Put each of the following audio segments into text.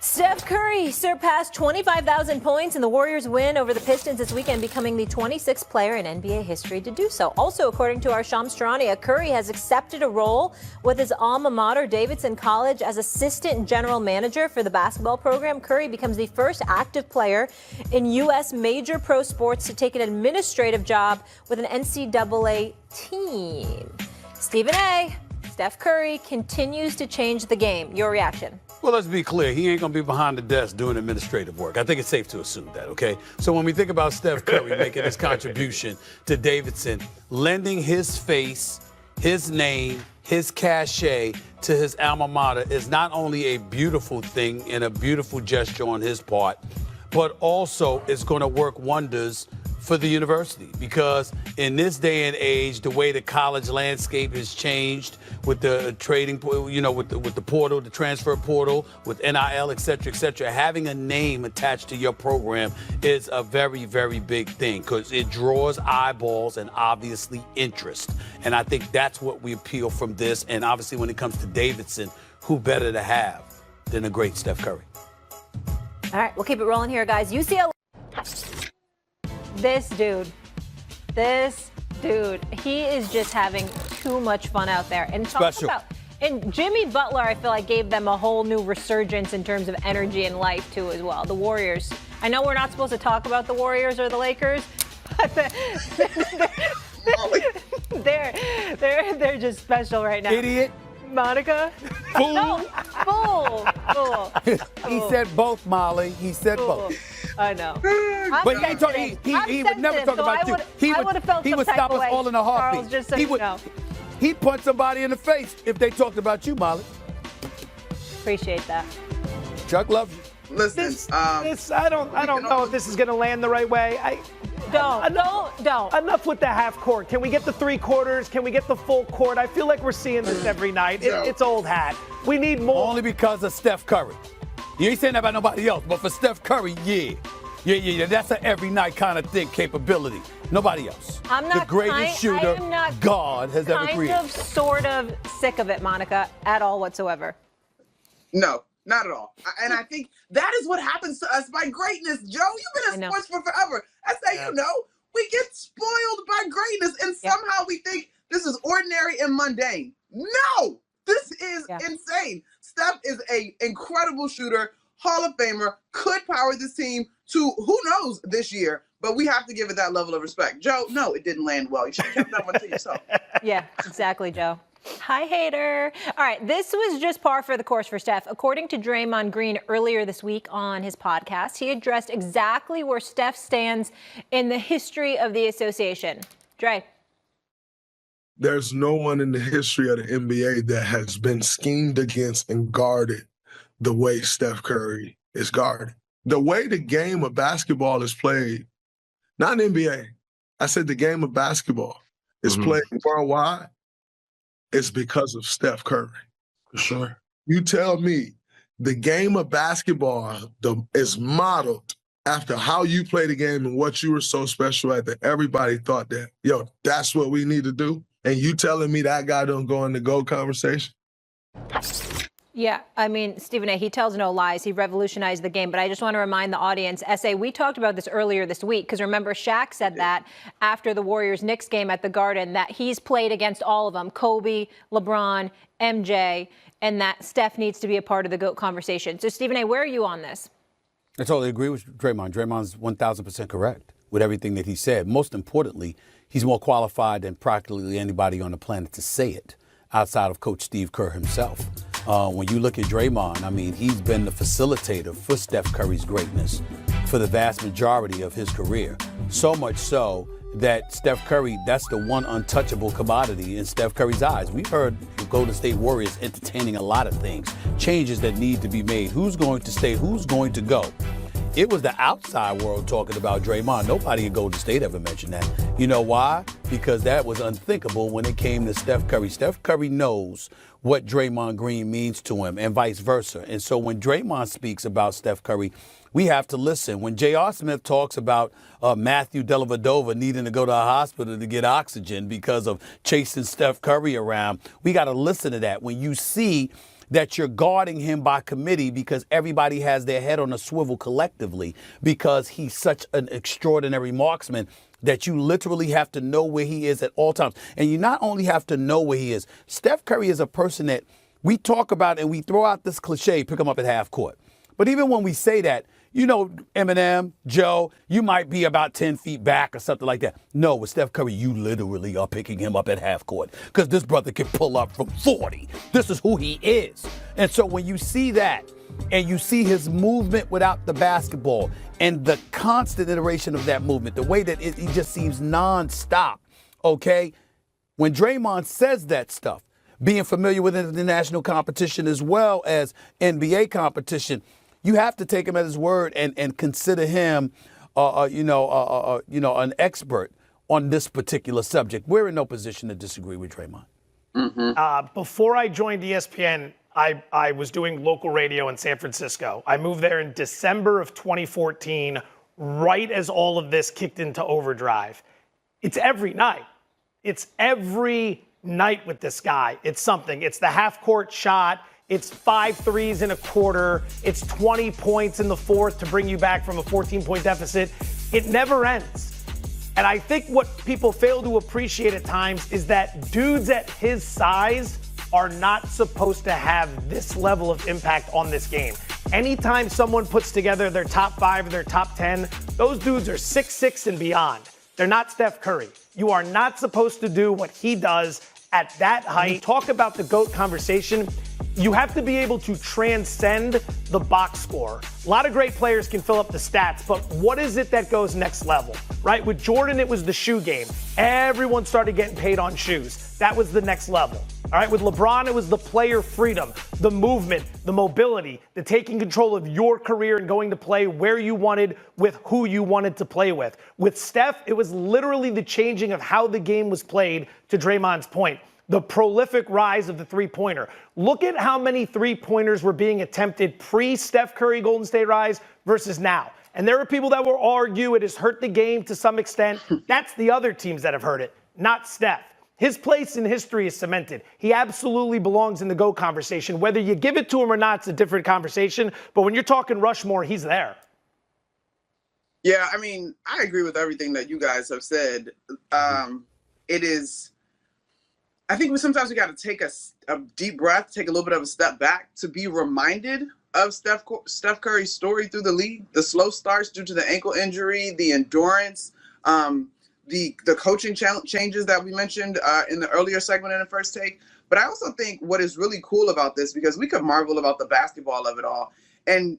Steph Curry surpassed 25,000 points in the Warriors' win over the Pistons this weekend, becoming the 26th player in NBA history to do so. Also, according to our Shams Charania, Curry has accepted a role with his alma mater, Davidson College, as assistant general manager for the basketball program. Curry becomes the first active player in U.S. major pro sports to take an administrative job with an NCAA team. Stephen A., Steph Curry continues to change the game. Your reaction? Well, let's be clear. He ain't going to be behind the desk doing administrative work. I think it's safe to assume that, okay? So when we think about Steph Curry making his contribution to Davidson, lending his face, his name, his cachet to his alma mater is not only a beautiful thing and a beautiful gesture on his part, but also it's going to work wonders for the university, because in this day and age, the way the college landscape has changed with the trading, with the portal, the transfer portal, with NIL, et cetera, having a name attached to your program is a very, very big thing, because it draws eyeballs and obviously interest. And I think that's what we appeal from this. And obviously when it comes to Davidson, who better to have than the great Steph Curry? All right, we'll keep it rolling here, guys. UCLA. This dude, he is just having too much fun out there. And and Jimmy Butler, I feel like, gave them a whole new resurgence in terms of energy and life, too, as well. The Warriors. I know we're not supposed to talk about the Warriors or the Lakers, but they're just special right now. Idiot. Monica? Fool. No, fool. He said both, Molly. He said both. I know. But he would never talk about you. He would stop us all in a heartbeat. Charles, just so you know. He'd punch somebody in the face if they talked about you, Molly. Appreciate that. Chuck loves you. Listen, I don't know if this is going to land the right way. Don't. Enough with the half court. Can we get the 3/4? Can we get the full court? I feel like we're seeing this every night. It's old hat. We need more. Only because of Steph Curry. You ain't saying that about nobody else, but for Steph Curry, yeah. That's an every night kind of thing, capability. Nobody else. I'm not the greatest shooter God has ever created. Kind of, sort of sick of it, Monica, at all whatsoever. No, not at all. And I think that is what happens to us by greatness. Joe, you've been in sports for forever. That's how you know. We get spoiled by greatness, and somehow we think this is ordinary and mundane. No, this is insane. Steph is an incredible shooter, Hall of Famer, could power this team to who knows this year, but we have to give it that level of respect. Joe, no, it didn't land well. You should have kept that one to yourself. Yeah, exactly, Joe. Hi, hater. All right, this was just par for the course for Steph. According to Draymond Green earlier this week on his podcast, he addressed exactly where Steph stands in the history of the association. Dre. There's no one in the history of the NBA that has been schemed against and guarded the way Steph Curry is guarded. The way the game of basketball is played, not in NBA, I said the game of basketball is played worldwide, it's because of Steph Curry. For sure. You tell me the game of basketball is modeled after how you play the game and what you were so special at that everybody thought that, that's what we need to do. And you telling me that guy don't go in the GOAT conversation? Yeah, I mean, Stephen A., he tells no lies. He revolutionized the game. But I just want to remind the audience, S.A., we talked about this earlier this week, because remember, Shaq said that after the Warriors-Knicks game at the Garden, that he's played against all of them, Kobe, LeBron, MJ, and that Steph needs to be a part of the GOAT conversation. So, Stephen A., where are you on this? I totally agree with Draymond. Draymond's 1,000% correct with everything that he said. Most importantly, he's more qualified than practically anybody on the planet to say it outside of Coach Steve Kerr himself. When you look at Draymond, I mean, he's been the facilitator for Steph Curry's greatness for the vast majority of his career. So much so that Steph Curry, that's the one untouchable commodity in Steph Curry's eyes. We've heard the Golden State Warriors entertaining a lot of things, changes that need to be made. Who's going to stay? Who's going to go? It was the outside world talking about Draymond. Nobody at Golden State ever mentioned that. You know why? Because that was unthinkable when it came to Steph Curry. Steph Curry knows what Draymond Green means to him and vice versa. And so when Draymond speaks about Steph Curry, we have to listen. When J.R. Smith talks about Matthew Dellavedova needing to go to a hospital to get oxygen because of chasing Steph Curry around, we got to listen to that. When you see that you're guarding him by committee because everybody has their head on a swivel collectively because he's such an extraordinary marksman that you literally have to know where he is at all times. And you not only have to know where he is. Steph Curry is a person that we talk about and we throw out this cliche, pick him up at half court. But even when we say that, you know, Eminem, Joe, you might be about 10 feet back or something like that. No, with Steph Curry, you literally are picking him up at half court because this brother can pull up from 40. This is who he is. And so when you see that and you see his movement without the basketball and the constant iteration of that movement, the way that it just seems nonstop, okay? When Draymond says that stuff, being familiar with international competition as well as NBA competition, you have to take him at his word and consider him, an expert on this particular subject. We're in no position to disagree with Draymond. Before I joined ESPN, I was doing local radio in San Francisco. I moved there in December of 2014, right as all of this kicked into overdrive. It's every night. It's every night with this guy. It's something. It's the half-court shot. It's 5 threes in a quarter. It's 20 points in the fourth to bring you back from a 14-point deficit. It never ends. And I think what people fail to appreciate at times is that dudes at his size are not supposed to have this level of impact on this game. Anytime someone puts together their top 5 or their top 10, those dudes are 6'6" and beyond. They're not Steph Curry. You are not supposed to do what he does at that height. Talk about the GOAT conversation. You have to be able to transcend the box score. A lot of great players can fill up the stats, but what is it that goes next level, right? With Jordan, it was the shoe game. Everyone started getting paid on shoes. That was the next level. All right, with LeBron, it was the player freedom, the movement, the mobility, the taking control of your career and going to play where you wanted with who you wanted to play with. With Steph, it was literally the changing of how the game was played, to Draymond's point. The prolific rise of the three-pointer. Look at how many three-pointers were being attempted pre-Steph Curry Golden State rise versus now. And there are people that will argue it has hurt the game to some extent. That's the other teams that have hurt it, not Steph. His place in history is cemented. He absolutely belongs in the GOAT conversation. Whether you give it to him or not, it's a different conversation. But when you're talking Rushmore, he's there. Yeah, I mean, I agree with everything that you guys have said. It is... I think sometimes we got to take a deep breath, take a little bit of a step back to be reminded of Steph Curry's story through the league, the slow starts due to the ankle injury, the endurance, the coaching changes that we mentioned in the earlier segment in the first take. But I also think what is really cool about this, because we could marvel about the basketball of it all. And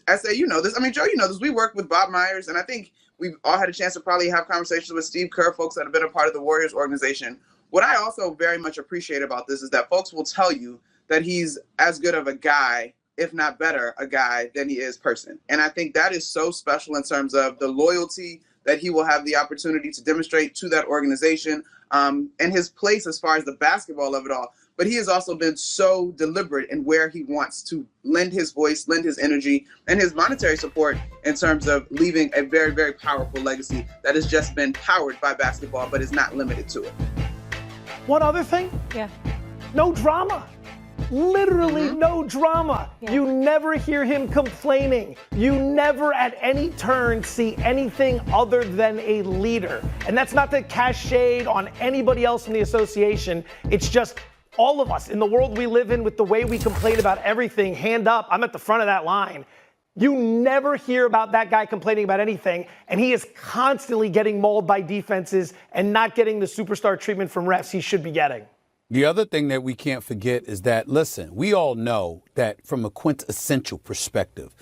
I say, you know this. I mean, Joe, you know this. We work with Bob Myers, and I think we've all had a chance to probably have conversations with Steve Kerr, folks that have been a part of the Warriors organization. What I also very much appreciate about this is that folks will tell you that he's as good of a guy, if not better, a guy than he is person. And I think that is so special in terms of the loyalty that he will have the opportunity to demonstrate to that organization, and his place as far as the basketball of it all. But he has also been so deliberate in where he wants to lend his voice, lend his energy, and his monetary support in terms of leaving a very, very powerful legacy that has just been powered by basketball, but is not limited to it. One other thing? Yeah. No drama. Literally no drama. Yeah. You never hear him complaining. You never at any turn see anything other than a leader. And that's not to cast shade on anybody else in the association. It's just all of us in the world we live in, with the way we complain about everything, hand up, I'm at the front of that line. You never hear about that guy complaining about anything, and he is constantly getting mauled by defenses and not getting the superstar treatment from refs he should be getting. The other thing that we can't forget is that, listen, we all know that from a quintessential perspective,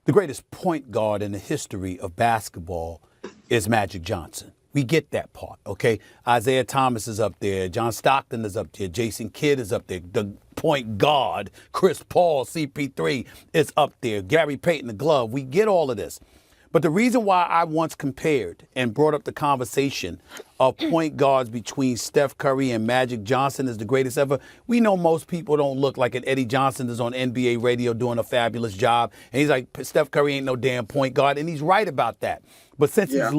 the greatest point guard in the history of basketball is Magic Johnson. We get that part, okay? Isaiah Thomas is up there. John Stockton is up there. Jason Kidd is up there. The point guard, Chris Paul, CP3 is up there. Gary Payton, the glove. We get all of this. But the reason why I once compared and brought up the conversation of point guards between Steph Curry and Magic Johnson as the greatest ever, we know most people don't look like an Eddie Johnson is on NBA radio doing a fabulous job. And he's like, Steph Curry ain't no damn point guard. And he's right about that. But since he's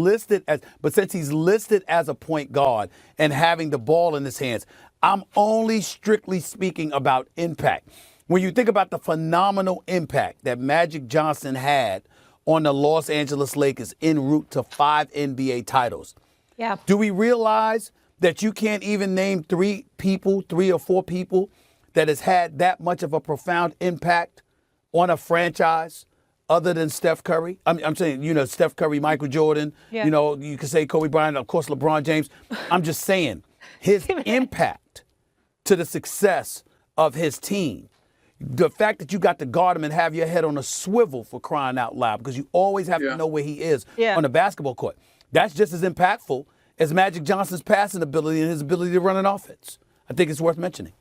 listed as a point guard and having the ball in his hands, I'm only strictly speaking about impact. when you think about the phenomenal impact that Magic Johnson had on the Los Angeles Lakers en route to 5 NBA titles. Yeah. Do we realize that you can't even name 3 or 4 people that has had that much of a profound impact on a franchise other than Steph Curry? I'm saying, Steph Curry, Michael Jordan, Yeah. You could say Kobe Bryant, of course, LeBron James. I'm just saying his impact to the success of his team. The fact that you got to guard him and have your head on a swivel, for crying out loud, because you always have to know where he is on the basketball court. That's just as impactful as Magic Johnson's passing ability and his ability to run an offense. I think it's worth mentioning.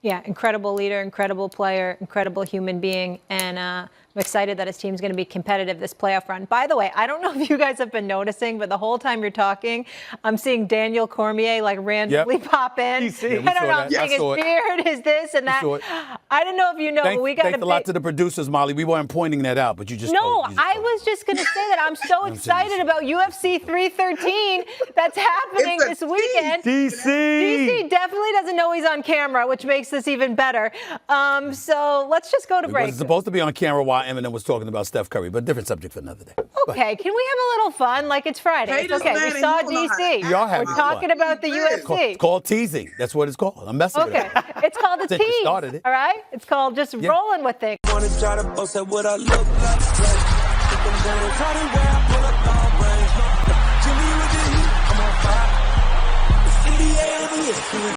Yeah, incredible leader, incredible player, incredible human being, and I'm excited that his team's going to be competitive this playoff run. By the way, I don't know if you guys have been noticing, but the whole time you're talking, I'm seeing Daniel Cormier randomly pop in. I don't know, I'm seeing his beard, his this and that. I don't know if you know, but we got thanks a lot to the producers, Molly. We weren't pointing that out, but you just told. I was just going to say that I'm so excited about UFC 313 that's happening this weekend. DC definitely doesn't know he's on camera, which makes this even better. So let's just go to break. It was supposed to be on camera while Eminem was talking about Steph Curry, but different subject for another day. Okay, can we have a little fun? Like, it's Friday. It's okay. We saw DC. We're talking about the UFC. It's called teasing. That's what it's called. I'm messing with it. It's called a tease. Started it. All right? It's called just rolling with things. Wanna try to boast at what I look like. Take them down, try to wear, I pull up all brains. Jimmy with the heat, I'm on fire. It's NBA over here.